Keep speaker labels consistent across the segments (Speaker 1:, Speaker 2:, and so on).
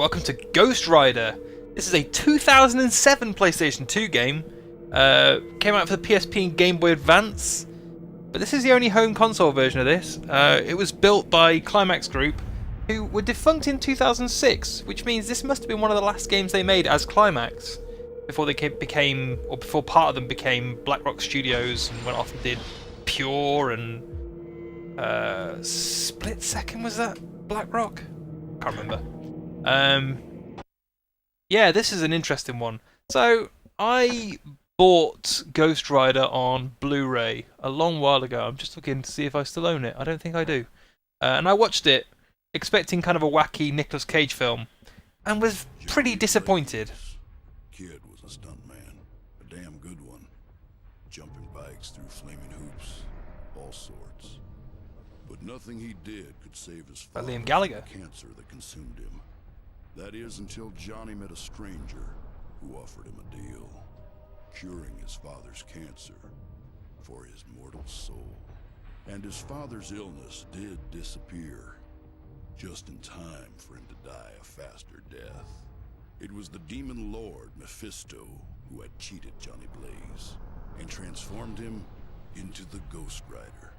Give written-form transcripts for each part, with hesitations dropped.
Speaker 1: Welcome to Ghost Rider. This is a 2007 PlayStation 2 game. Came out for the PSP and Game Boy Advance. But this is the only home console version of this. It was built by Climax Group, who were defunct in 2006, which means this must have been one of the last games they made as Climax before they became, or before part of them became Blackrock Studios and went off and did Pure and Split Second. Was that Blackrock? Can't remember. Yeah, this is an interesting one. So I bought Ghost Rider on Blu-ray a long while ago. I'm just looking to see if I still own it. I don't think I do. And I watched it expecting kind of a wacky Nicolas Cage film and was pretty disappointed.
Speaker 2: Kid was a stuntman, a damn good one. Jumping bikes through flaming hoops, all sorts. But nothing he did could save his father
Speaker 1: Liam Gallagher.
Speaker 2: from the cancer that consumed him. That is until Johnny met a stranger who offered him a deal, curing his father's cancer for his mortal soul. And his father's illness did disappear, just in time for him to die a faster death. It was the demon lord Mephisto who had cheated Johnny Blaze and transformed him into the Ghost Rider.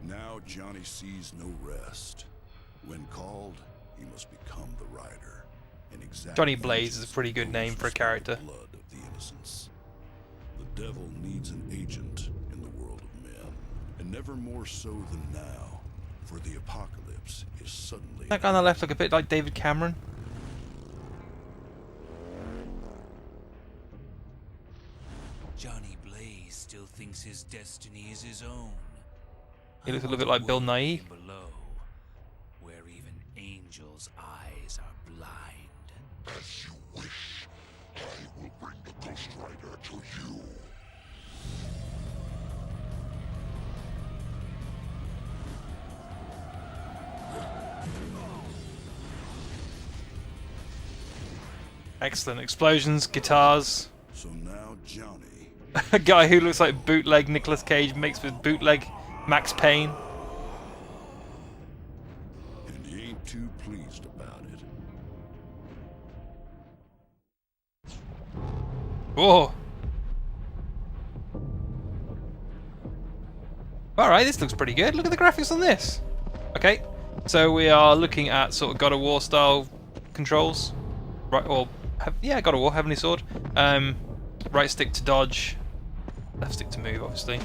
Speaker 2: Now Johnny sees no rest. When called, he must become the rider.
Speaker 1: Johnny Blaze is a pretty good name for a character.
Speaker 2: Blood of the innocents. The devil needs an agent in the world of men, and never more so than now, for the apocalypse is suddenly.
Speaker 1: That guy on the left look a bit like David Cameron.
Speaker 3: Johnny Blaze still thinks his destiny is his own.
Speaker 1: He looks a little bit like Bill Nighy.
Speaker 3: Below, where even angels' eyes are blind.
Speaker 2: As you wish, I will bring the Ghost Rider to you.
Speaker 1: Excellent. Explosions, guitars.
Speaker 2: So now Johnny.
Speaker 1: A guy who looks like bootleg Nicolas Cage mixed with bootleg Max Payne.
Speaker 2: And he ain't too pleased about it.
Speaker 1: Whoa. Alright, this looks pretty good. Look at the graphics on this. Okay, so we are looking at sort of God of War style controls. Right, or yeah, God of War, Heavenly Sword. Right stick to dodge, left stick to move, obviously.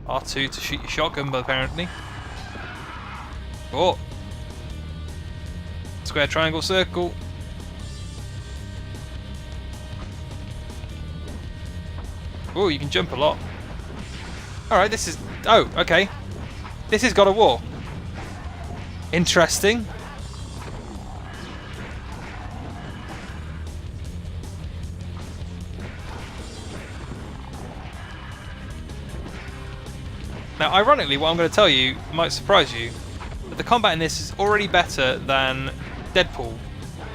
Speaker 1: R2 to shoot your shotgun, but apparently. Oh. Square, triangle, circle. Oh, you can jump a lot. Alright, this is... Oh, okay. This is God of War. Interesting. Now, ironically, what I'm going to tell you might surprise you, but the combat in this is already better than Deadpool.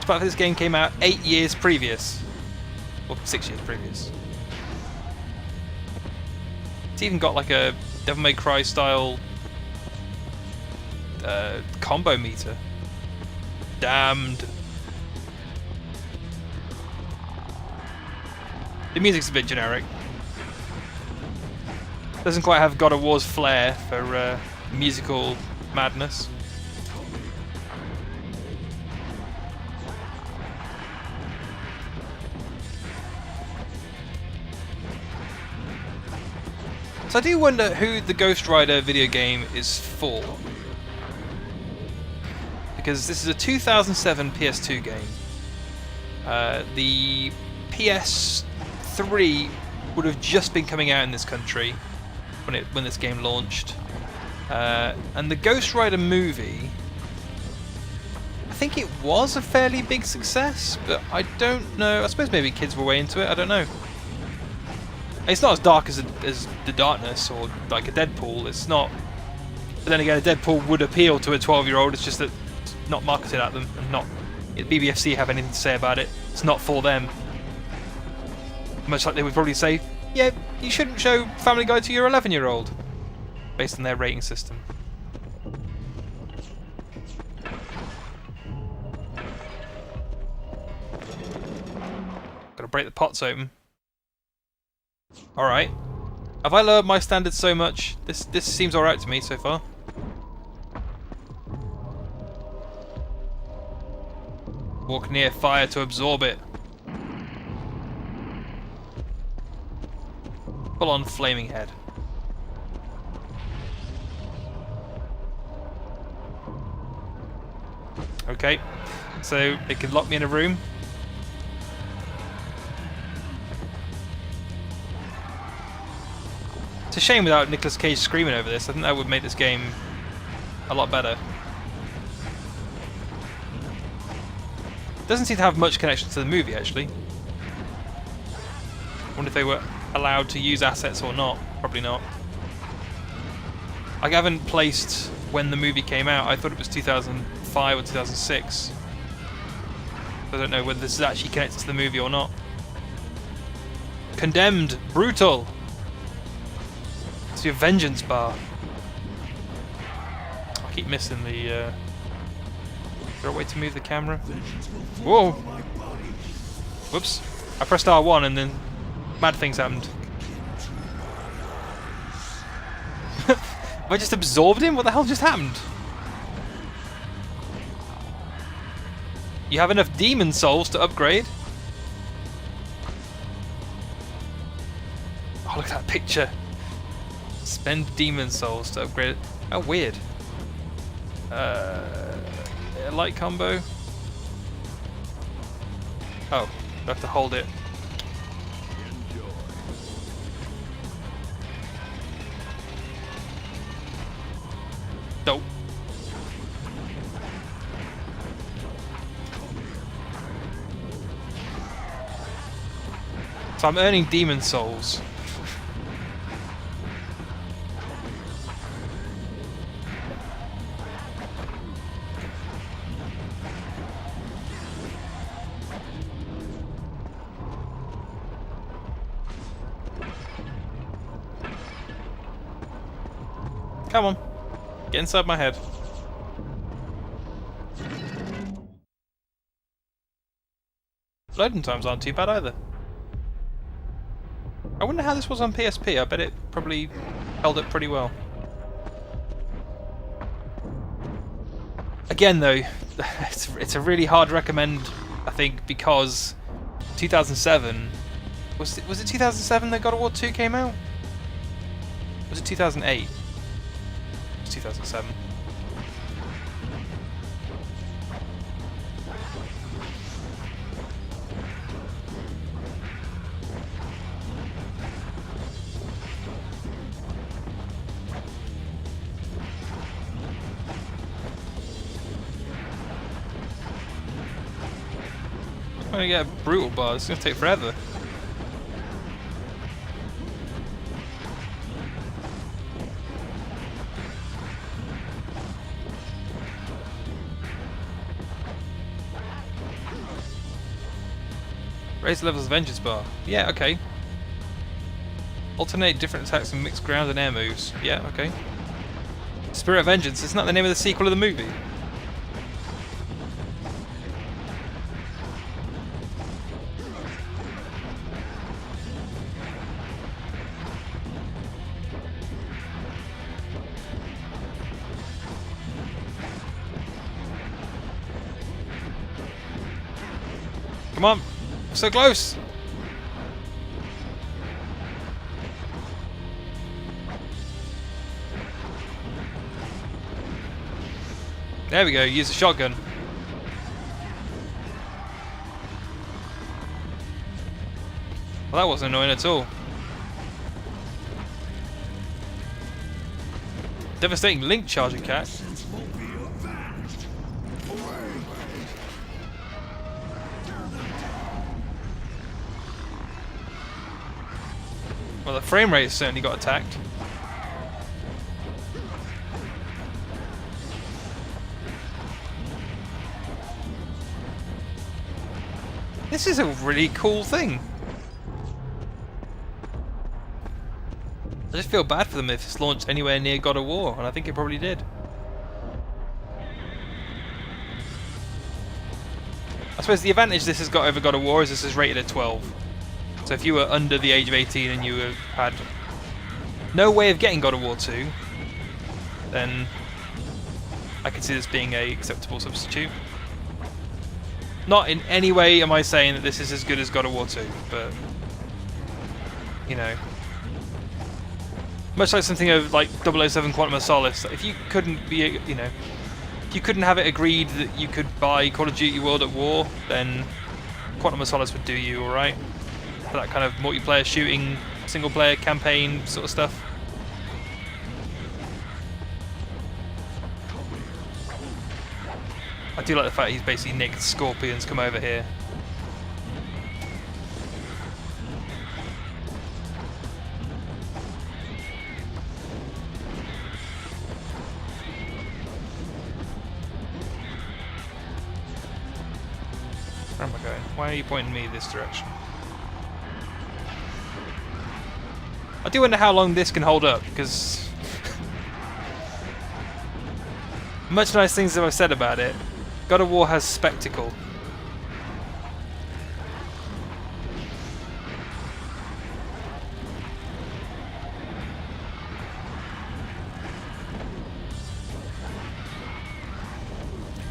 Speaker 1: Despite this game came out 8 years previous. Or 6 years previous. It's even got like a Devil May Cry style combo meter. Damned. The music's a bit generic. Doesn't quite have God of War's flair for musical madness. So I do wonder who the Ghost Rider video game is for. Because this is a 2007 PS2 game. The PS3 would have just been coming out in this country when this game launched. And the Ghost Rider movie, I think it was a fairly big success, but I don't know. I suppose maybe kids were way into it, I don't know. It's not as dark as The Darkness or like a Deadpool, it's not. But then again, a Deadpool would appeal to a 12-year-old, it's just that it's not marketed at them, and not BBFC have anything to say about it. It's not for them. Much like they would probably say, yeah, you shouldn't show Family Guy to your 11-year-old, based on their rating system. Gotta break the pots open. Alright. Have I lowered my standards so much? This seems alright to me so far. Walk near fire to absorb it. Full on flaming head. Okay, so it can lock me in a room. It's a shame without Nicolas Cage screaming over this. I think that would make this game a lot better. Doesn't seem to have much connection to the movie, actually. Wonder if they were allowed to use assets or not. Probably not. I haven't placed when the movie came out. I thought it was 2005 or 2006. I don't know whether this is actually connected to the movie or not. Condemned. Brutal. It's your vengeance bar. I keep missing the... Is there a way to move the camera? Whoa! Whoops. I pressed R1 and then mad things happened. Have I just absorbed him? What the hell just happened? You have enough demon souls to upgrade? Oh, look at that picture. Spend demon souls to upgrade it. How weird. A light combo. Oh, I have to hold it. Nope. So I'm earning demon souls. Come on. Get inside my head. Loading times aren't too bad either. I wonder how this was on PSP. I bet it probably held up pretty well. Again though, it's a really hard recommend, I think, because 2007... Was it 2007 that God of War 2 came out? Was it 2008? 2007. I'm gonna get a brutal bar. It's gonna take forever. Raise the levels of vengeance bar. Yeah, okay. Alternate different attacks and mixed ground and air moves. Yeah, okay. Spirit of Vengeance. Isn't that the name of the sequel of the movie? Come on. So close! There we go, use the shotgun. Well, that wasn't annoying at all. Devastating link charging cat. Well, the frame rate certainly got attacked. This is a really cool thing. I just feel bad for them if it's launched anywhere near God of War, and I think it probably did. I suppose the advantage this has got over God of War is this is rated at 12. So if you were under the age of 18 and you had no way of getting God of War 2, then I can see this being a acceptable substitute. Not in any way am I saying that this is as good as God of War 2, but you know, much like something of like 007 Quantum of Solace, if you couldn't be, you know, if you couldn't have it agreed that you could buy Call of Duty World at War, then Quantum of Solace would do you alright. For that kind of multiplayer shooting, single player campaign sort of stuff. I do like the fact he's basically nicked Scorpions come over here. Where am I going? Why are you pointing me this direction? I do wonder how long this can hold up, because much nice things that I've said about it, God of War has spectacle.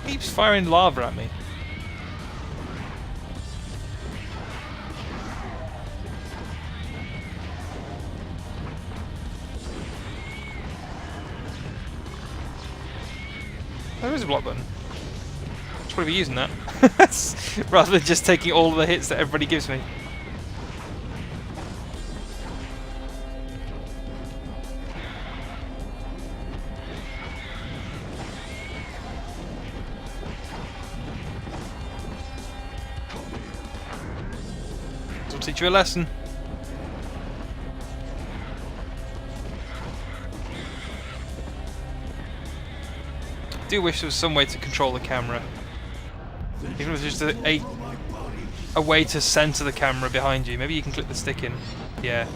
Speaker 1: It keeps firing lava at me. There is a block button. Should probably be using that. Rather than just taking all of the hits that everybody gives me. This will teach you a lesson. I do wish there was some way to control the camera. Even if it's just a way to center the camera behind you. Maybe you can click the stick in. Yeah.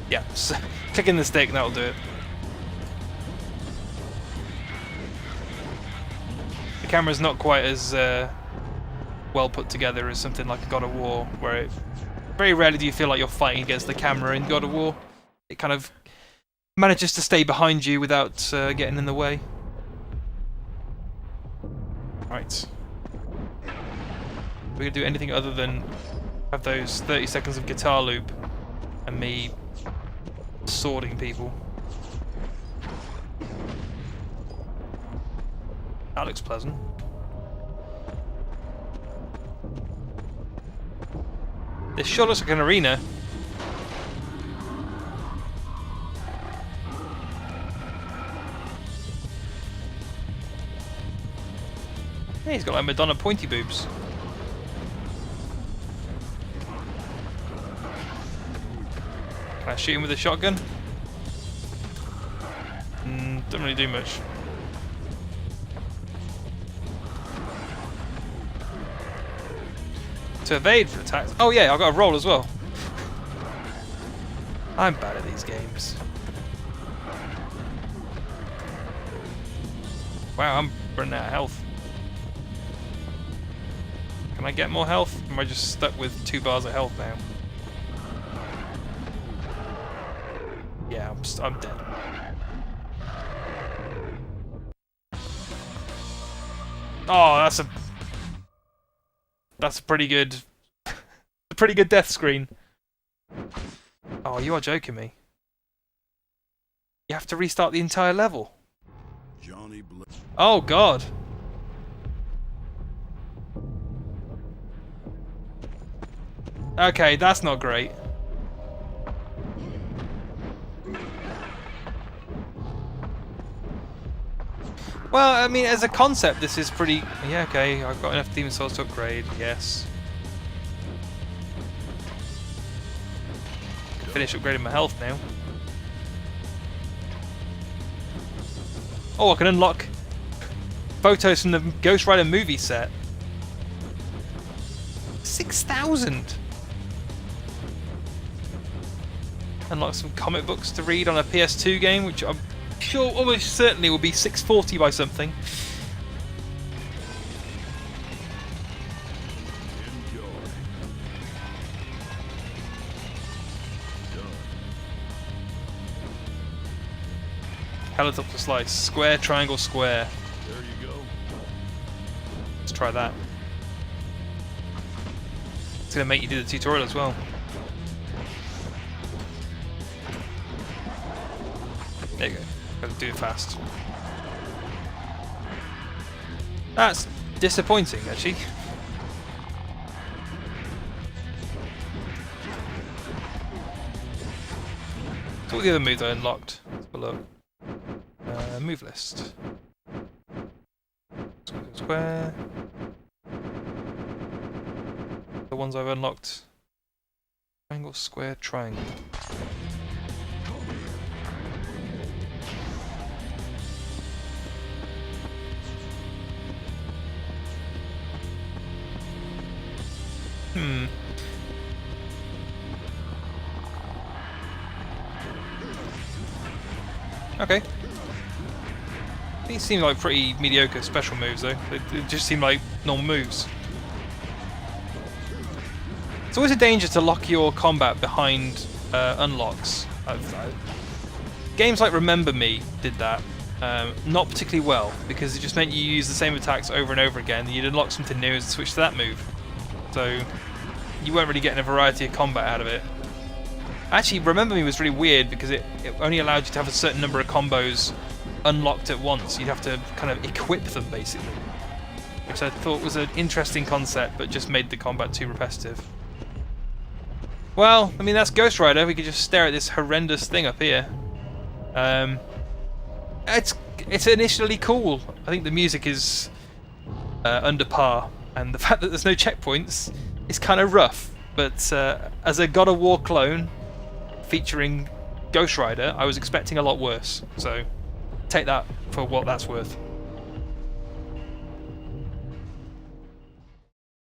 Speaker 1: Yeah, so clicking the stick, that'll do it. The camera's not quite as well put together as something like a God of War, where it very rarely do you feel like you're fighting against the camera in God of War. It kind of manages to stay behind you without getting in the way. Right. We're gonna do anything other than have those 30 seconds of guitar loop and me swording people. That looks pleasant. This sure looks like an arena. Yeah, he's got like Madonna pointy boobs. Can I shoot him with a shotgun? Don't really do much. To evade for attacks. Oh yeah, I've got a roll as well. I'm bad at these games. Wow, I'm running out of health. Can I get more health? Or am I just stuck with 2 bars of health now? Yeah, I'm dead. Oh, that's a pretty good death screen. Oh, you are joking me. You have to restart the entire level. Oh god. Okay, that's not great. Well, I mean, as a concept, this is pretty... Yeah, okay, I've got enough Demon Souls to upgrade, yes. Can finish upgrading my health now. Oh, I can unlock photos from the Ghost Rider movie set. 6,000! unlock some comic books to read on a PS2 game, which I'm sure almost certainly will be 640 by something. Helicopter slice. Square, triangle, square.
Speaker 2: There you go.
Speaker 1: Let's try that. It's going to make you do the tutorial as well. There you go. Got to do it fast. That's disappointing, actually. So what the other moves I unlocked? Let's have a look. Move list. Square. The ones I've unlocked. Triangle, square, triangle. Okay. These seem like pretty mediocre special moves though. They just seem like normal moves. It's always a danger to lock your combat behind unlocks. Games like Remember Me did that. Not particularly well, because it just meant you use the same attacks over and over again, and you'd unlock something new and switch to that move. So you weren't really getting a variety of combat out of it. Actually, Remember Me was really weird because it only allowed you to have a certain number of combos unlocked at once. You'd have to kind of equip them, basically. Which I thought was an interesting concept, but just made the combat too repetitive. Well, I mean, that's Ghost Rider. We could just stare at this horrendous thing up here. It's initially cool. I think the music is under par, and the fact that there's no checkpoints is kind of rough. But as a God of War clone featuring Ghost Rider, I was expecting a lot worse. So take that for what that's worth.